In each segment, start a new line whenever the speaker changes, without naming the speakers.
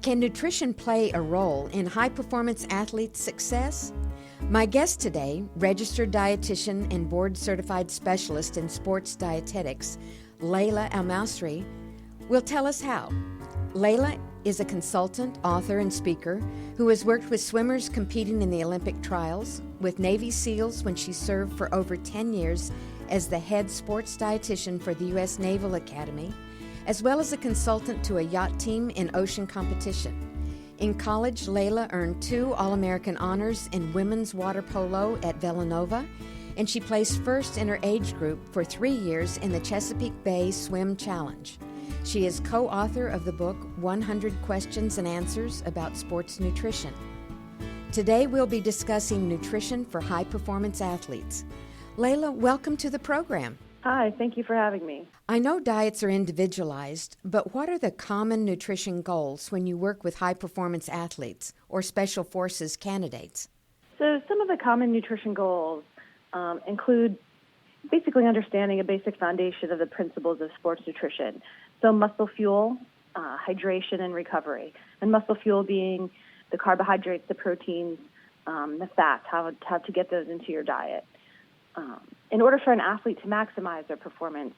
Can nutrition play a role in high-performance athletes' success? My guest today, registered dietitian and board-certified specialist in sports dietetics, Lilah Al-Masri, will tell us how. Lilah is a consultant, author, and speaker who has worked with swimmers competing in the Olympic trials, with Navy SEALs when she served for over 10 years as the head sports dietitian for the U.S. Naval Academy, as well as a consultant to a yacht team in ocean competition. In college, Lilah earned 2 All-American honors in women's water polo at Villanova, and she placed first in her age group for 3 years in the Chesapeake Bay Swim Challenge. She is co-author of the book 100 Questions and Answers About Sports Nutrition. Today we'll be discussing nutrition for high-performance athletes. Lilah, welcome to the program.
Hi, thank you for having me.
I know diets are individualized, but what are the common nutrition goals when you work with high-performance athletes or special forces candidates?
So some of the common nutrition goals include basically understanding a basic foundation of the principles of sports nutrition. So muscle fuel, hydration, and recovery. And muscle fuel being the carbohydrates, the proteins, the fats, how to get those into your diet. In order for an athlete to maximize their performance,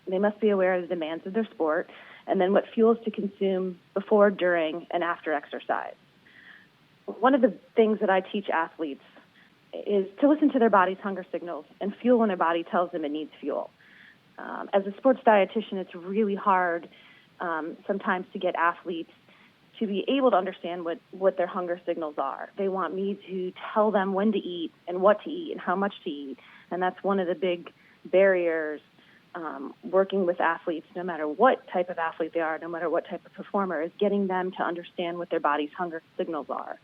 they must be aware of the demands of their sport and then what fuels to consume before, during, and after exercise. One of the things that I teach athletes is to listen to their body's hunger signals and fuel when their body tells them it needs fuel. As a sports dietitian, it's really hard sometimes to get athletes to be able to understand what their hunger signals are. They want me to tell them when to eat and what to eat and how much to eat. And that's one of the big barriers working with athletes, no matter what type of athlete they are, no matter what type of performer, is getting them to understand what their body's hunger signals are.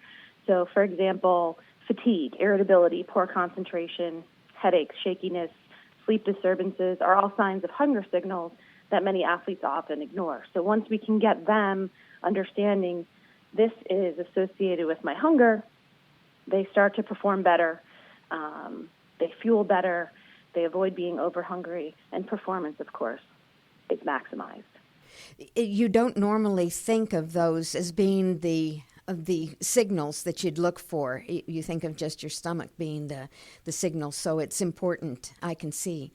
So, for example, fatigue, irritability, poor concentration, headaches, shakiness, sleep disturbances are all signs of hunger signals that many athletes often ignore. So once we can get them understanding this is associated with my hunger, they start to perform better, they fuel better, they avoid being over-hungry, and performance, of course, is maximized.
You don't normally think of those as being the signals that you'd look for. You think of just your stomach being the signal, so it's important, I can see.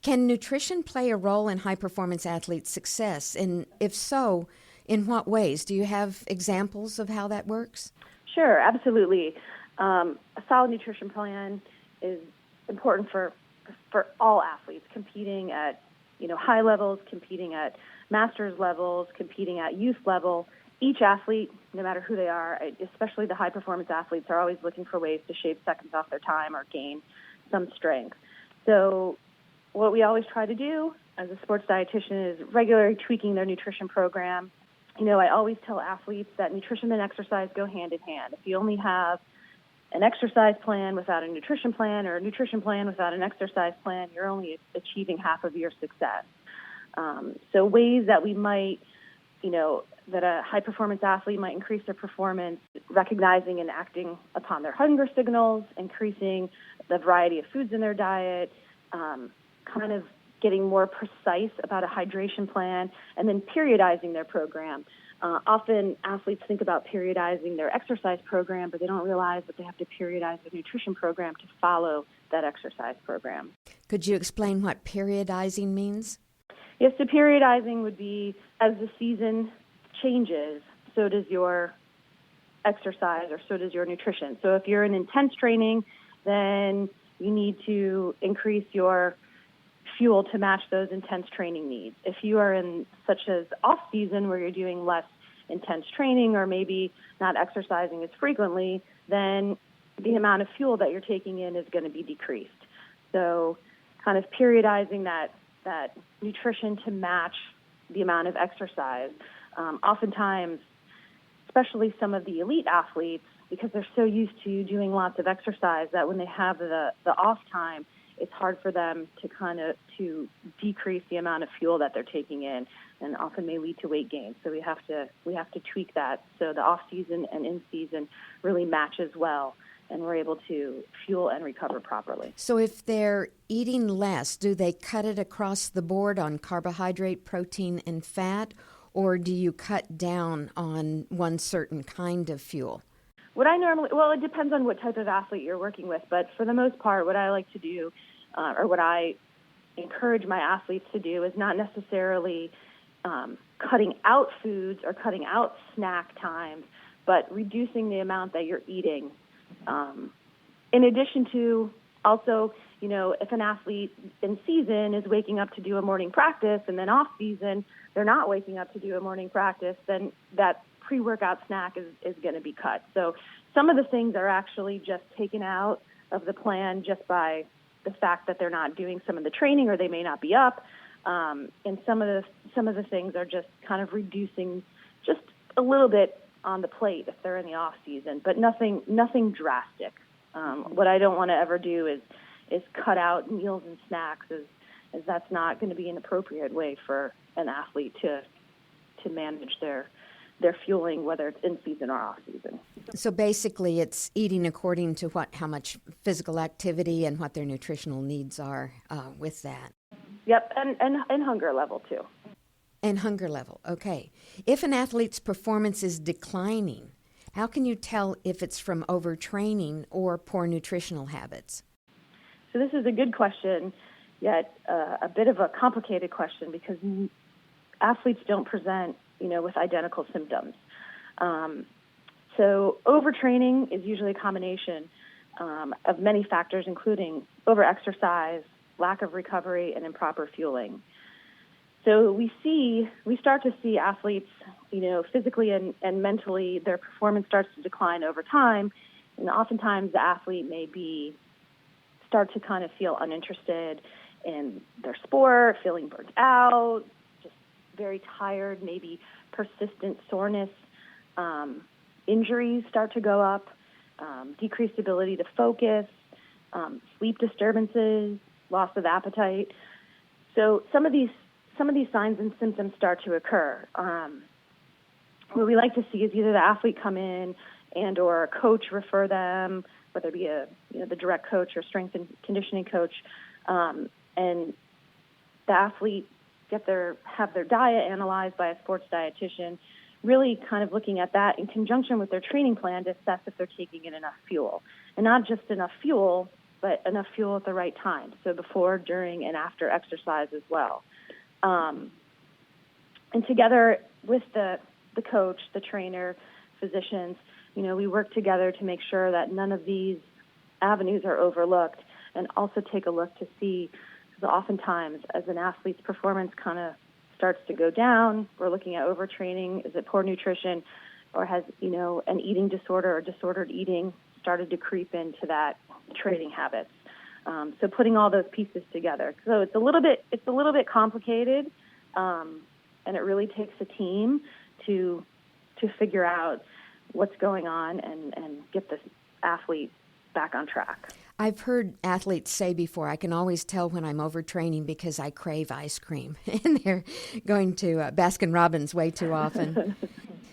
Can nutrition play a role in high-performance athletes' success? And if so, in what ways? Do you have examples of how that works?
Sure, absolutely. A solid nutrition plan is important for all athletes competing at high levels, competing at master's levels, competing at youth level. Each athlete, no matter who they are, especially the high-performance athletes, are always looking for ways to shave seconds off their time or gain some strength. So what we always try to do as a sports dietitian is regularly tweaking their nutrition program. I always tell athletes that nutrition and exercise go hand in hand. If you only have an exercise plan without a nutrition plan or a nutrition plan without an exercise plan, you're only achieving half of your success. So ways that we might, that a high-performance athlete might increase their performance, recognizing and acting upon their hunger signals, increasing the variety of foods in their diet, kind of getting more precise about a hydration plan, and then periodizing their program. Often athletes think about periodizing their exercise program, but they don't realize that they have to periodize their nutrition program to follow that exercise program.
Could you explain what periodizing means?
Yes, so periodizing would be as the season changes, so does your exercise or so does your nutrition. So if you're in intense training, then you need to increase your fuel to match those intense training needs. If you are in such as off-season where you're doing less intense training or maybe not exercising as frequently, then the amount of fuel that you're taking in is going to be decreased. So kind of periodizing that nutrition to match the amount of exercise. Oftentimes, especially some of the elite athletes, because they're so used to doing lots of exercise that when they have the off time, it's hard for them to decrease the amount of fuel that they're taking in, and often may lead to weight gain. So we have to tweak that so the off season and in season really matches well, and we're able to fuel and recover properly.
So if they're eating less, do they cut it across the board on carbohydrate, protein, and fat, or do you cut down on one certain kind of fuel?
Well, it depends on what type of athlete you're working with, but for the most part, what I like to do, or what I encourage my athletes to do, is not necessarily cutting out foods or cutting out snack times, but reducing the amount that you're eating. In addition to also, if an athlete in season is waking up to do a morning practice and then off season they're not waking up to do a morning practice, then that pre-workout snack is going to be cut. So some of the things are actually just taken out of the plan just by the fact that they're not doing some of the training, or they may not be up. And some of the things are just kind of reducing just a little bit on the plate if they're in the off season, but nothing drastic. What I don't want to ever do is cut out meals and snacks, as that's not going to be an appropriate way for an athlete to manage their fueling, whether it's in season or off season.
So basically it's eating according to how much physical activity and what their nutritional needs are with that.
Yep, and hunger level too.
And hunger level, okay. If an athlete's performance is declining, how can you tell if it's from overtraining or poor nutritional habits?
So this is a good question, yet a bit of a complicated question, because athletes don't present, with identical symptoms. So overtraining is usually a combination of many factors, including overexercise, lack of recovery, and improper fueling. So we start to see athletes, physically and mentally, their performance starts to decline over time, and oftentimes the athlete may start to kind of feel uninterested in their sport, feeling burnt out, just very tired, maybe persistent soreness, injuries start to go up, decreased ability to focus, sleep disturbances, loss of appetite. So some of these signs and symptoms start to occur. What we like to see is either the athlete come in and or a coach refer them, whether it be the direct coach or strength and conditioning coach, and the athlete have their diet analyzed by a sports dietitian, really kind of looking at that in conjunction with their training plan to assess if they're taking in enough fuel. And not just enough fuel, but enough fuel at the right time, so before, during, and after exercise as well. And together with the coach, the trainer, physicians, we work together to make sure that none of these avenues are overlooked, and also take a look to see, because oftentimes as an athlete's performance kind of starts to go down, we're looking at overtraining. Is it poor nutrition, or has, an eating disorder or disordered eating started to creep into that training habits? So putting all those pieces together. So it's a little bit complicated, and it really takes a team to figure out what's going on and get this athlete back on track.
I've heard athletes say before, I can always tell when I'm overtraining because I crave ice cream, and they're going to Baskin-Robbins way too often.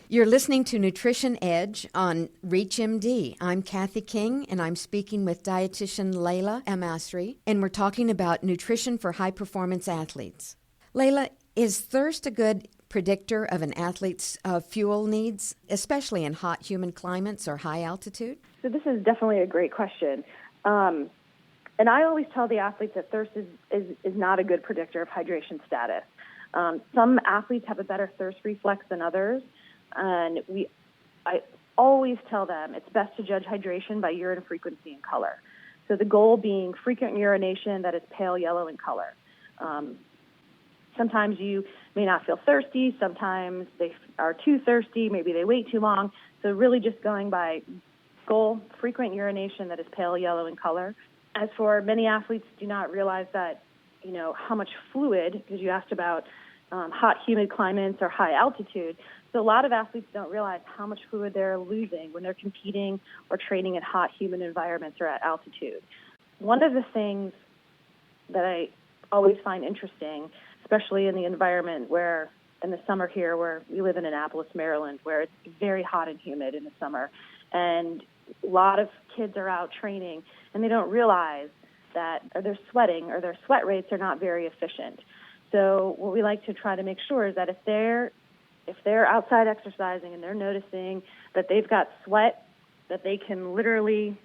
You're listening to Nutrition Edge on ReachMD. I'm Kathy King, and I'm speaking with dietitian Lilah Al-Masri, and we're talking about nutrition for high-performance athletes. Lilah, is thirst a good predictor of an athlete's fuel needs, especially in hot, humid climates or high altitude?
So this is definitely a great question. And I always tell the athletes that thirst is not a good predictor of hydration status. Some athletes have a better thirst reflex than others, and I always tell them it's best to judge hydration by urine frequency and color. So the goal being frequent urination that is pale yellow in color. Sometimes you may not feel thirsty. Sometimes they are too thirsty. Maybe they wait too long. So really just going by goal, frequent urination that is pale yellow in color. As for many athletes do not realize that, how much fluid, because you asked about hot, humid climates or high altitude. So a lot of athletes don't realize how much fluid they're losing when they're competing or training in hot, humid environments or at altitude. One of the things that I always find interesting, especially in the environment where, in the summer here, where we live in Annapolis, Maryland, where it's very hot and humid in the summer, and a lot of kids are out training, and they don't realize that they're sweating or their sweat rates are not very efficient. So what we like to try to make sure is that if they're if they're outside exercising and they're noticing that they've got sweat that they can literally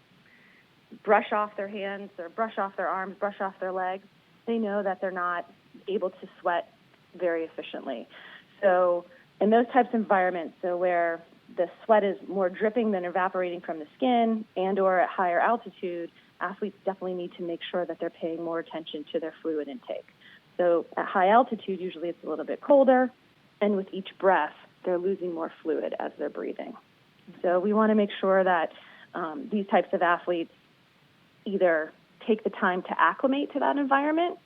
brush off their hands or brush off their arms, brush off their legs, they know that they're not able to sweat very efficiently. So in those types of environments, so where the sweat is more dripping than evaporating from the skin and or at higher altitude, athletes definitely need to make sure that they're paying more attention to their fluid intake. So at high altitude, usually it's a little bit colder, and with each breath, they're losing more fluid as they're breathing. So we want to make sure that these types of athletes either take the time to acclimate to that environment,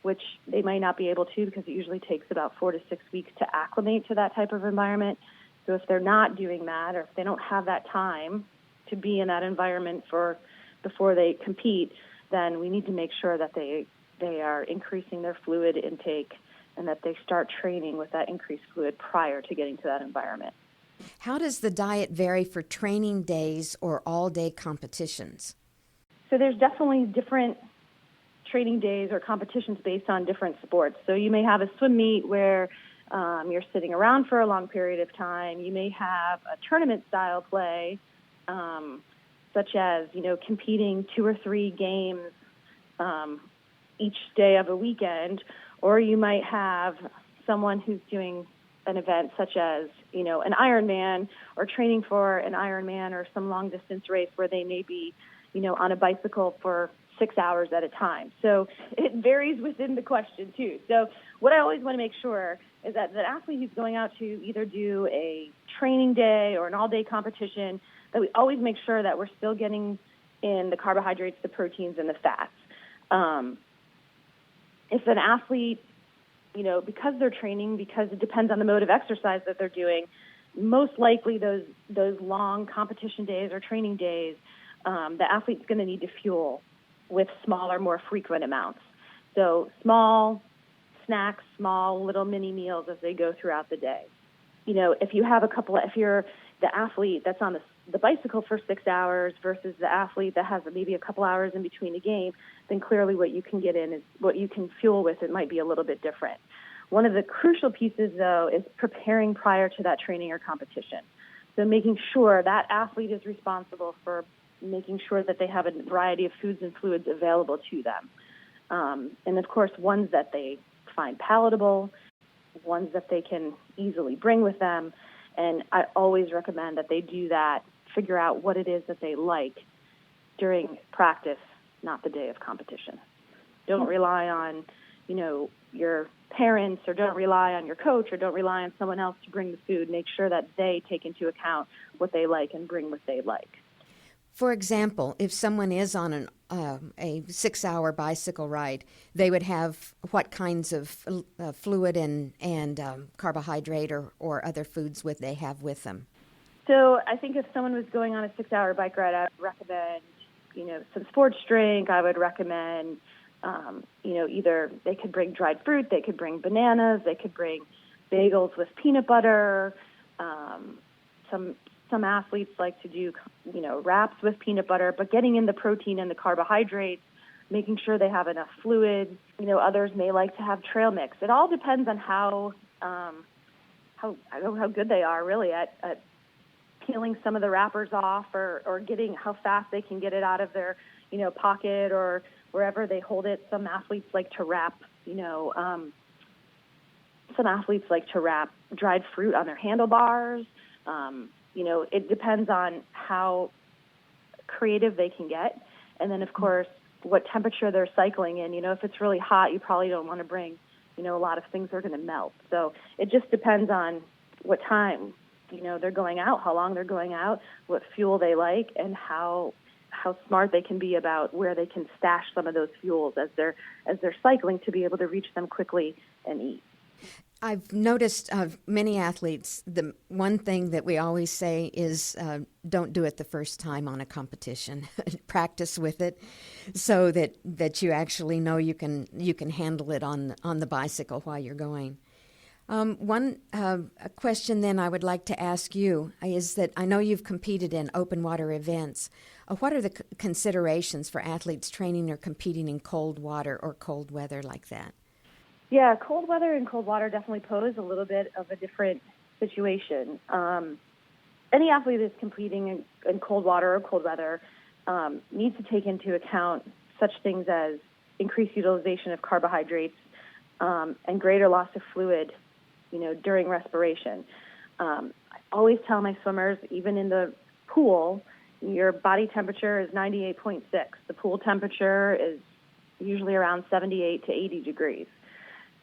which they might not be able to because it usually takes about 4 to 6 weeks to acclimate to that type of environment. So if they're not doing that, or if they don't have that time to be in that environment before they compete, then we need to make sure that they are increasing their fluid intake and that they start training with that increased fluid prior to getting to that environment.
How does the diet vary for training days or all-day competitions?
So there's definitely different training days or competitions based on different sports. So you may have a swim meet where you're sitting around for a long period of time. You may have a tournament-style play, such as, competing 2 or 3 games each day of a weekend, or you might have someone who's doing an event such as, an Ironman or training for an Ironman or some long-distance race where they may be, on a bicycle for 6 hours at a time. So it varies within the question, too. So what I always want to make sure is that the athlete who's going out to either do a training day or an all-day competition, that we always make sure that we're still getting in the carbohydrates, the proteins, and the fats. If an athlete, because they're training, because it depends on the mode of exercise that they're doing, most likely those long competition days or training days, the athlete's going to need to fuel with smaller, more frequent amounts. So small snacks, small little mini meals as they go throughout the day. If you're the athlete that's on the bicycle for 6 hours versus the athlete that has maybe a couple hours in between a game, then clearly what you can get in is what you can fuel with. It might be a little bit different. One of the crucial pieces, though, is preparing prior to that training or competition. So making sure that athlete is responsible for making sure that they have a variety of foods and fluids available to them. And, of course, ones that they find palatable, ones that they can easily bring with them. And I always recommend that they do that, figure out what it is that they like during practice, not the day of competition. Don't rely on, your parents, or don't rely on your coach, or don't rely on someone else to bring the food. Make sure that they take into account what they like and bring what they like.
For example, if someone is on a 6-hour bicycle ride, they would have what kinds of fluid and carbohydrate or other foods would they have with them?
So I think if someone was going on a 6-hour bike ride, I would recommend, some sports drink. I would recommend, either they could bring dried fruit, they could bring bananas, they could bring bagels with peanut butter. Some athletes like to do, wraps with peanut butter, but getting in the protein and the carbohydrates, making sure they have enough fluid. Others may like to have trail mix. It all depends on how good they are really at peeling some of the wrappers off or getting how fast they can get it out of their, pocket or wherever they hold it. Some athletes like to wrap, dried fruit on their handlebars. It depends on how creative they can get. And then, of course, what temperature they're cycling in. If it's really hot, you probably don't want to bring, a lot of things that are going to melt. So it just depends on what time, they're going out, how long they're going out, what fuel they like, and how smart they can be about where they can stash some of those fuels as they're cycling to be able to reach them quickly and eat.
I've noticed many athletes, the one thing that we always say is don't do it the first time on a competition. Practice with it so that you actually know you can handle it on the bicycle while you're going. One question then I would like to ask you is that I know you've competed in open water events. What are the considerations for athletes training or competing in cold water or cold weather like that?
Yeah, cold weather and cold water definitely pose a little bit of a different situation. Any athlete that's competing in cold water or cold weather needs to take into account such things as increased utilization of carbohydrates and greater loss of fluid, during respiration. I always tell my swimmers, even in the pool, your body temperature is 98.6. The pool temperature is usually around 78 to 80 degrees.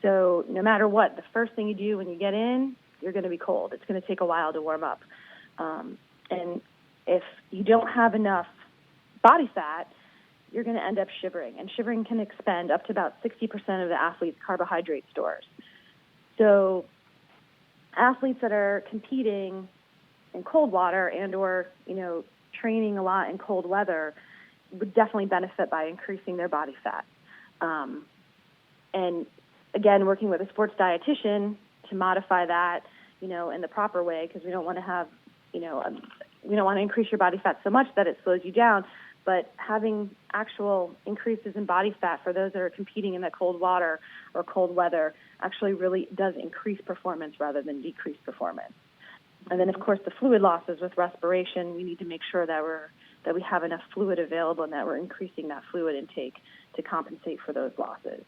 So no matter what, the first thing you do when you get in, you're going to be cold. It's going to take a while to warm up. And if you don't have enough body fat, you're going to end up shivering. And shivering can expend up to about 60% of the athlete's carbohydrate stores. So athletes that are competing in cold water and or, training a lot in cold weather would definitely benefit by increasing their body fat. And again, working with a sports dietitian to modify that, in the proper way, because we don't want to have, we don't want to increase your body fat so much that it slows you down, but having actual increases in body fat for those that are competing in that cold water or cold weather actually really does increase performance rather than decrease performance. And then, of course, the fluid losses with respiration, we need to make sure that we have enough fluid available and that we're increasing that fluid intake to compensate for those losses.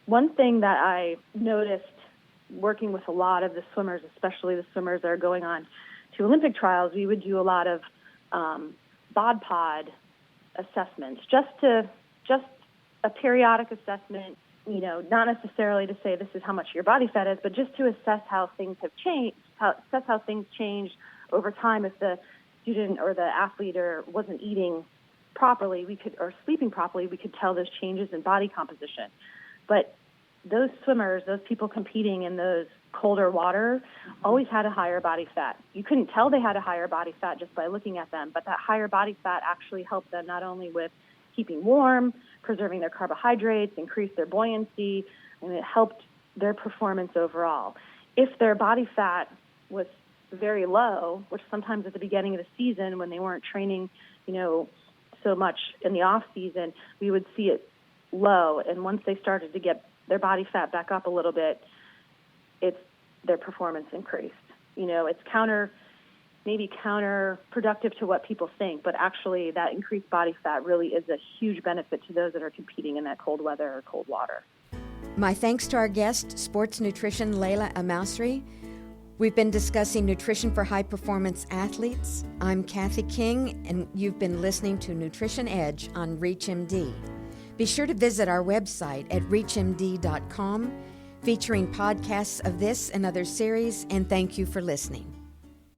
One thing that I noticed working with a lot of the swimmers, especially the swimmers that are going on to Olympic trials, we would do a lot of bod pod assessments, just a periodic assessment, not necessarily to say this is how much your body fat is, but just to assess how things have changed, assess how things changed over time. If the student or the athlete wasn't eating properly, or sleeping properly, we could tell those changes in body composition. But those swimmers, those people competing in those colder water, always had a higher body fat. You couldn't tell they had a higher body fat just by looking at them, but that higher body fat actually helped them not only with keeping warm, preserving their carbohydrates, increase their buoyancy, and it helped their performance overall. If their body fat was very low, which sometimes at the beginning of the season when they weren't training, so much in the off season, we would see it low. And once they started to get their body fat back up a little bit, their performance increased. It's maybe counterproductive to what people think, but actually that increased body fat really is a huge benefit to those that are competing in that cold weather or cold water.
My thanks to our guest, sports nutrition Lilah Al-Masri. We've been discussing nutrition for high-performance athletes. I'm Kathy King, and you've been listening to Nutrition Edge on ReachMD. Be sure to visit our website at reachmd.com, featuring podcasts of this and other series, and thank you for listening.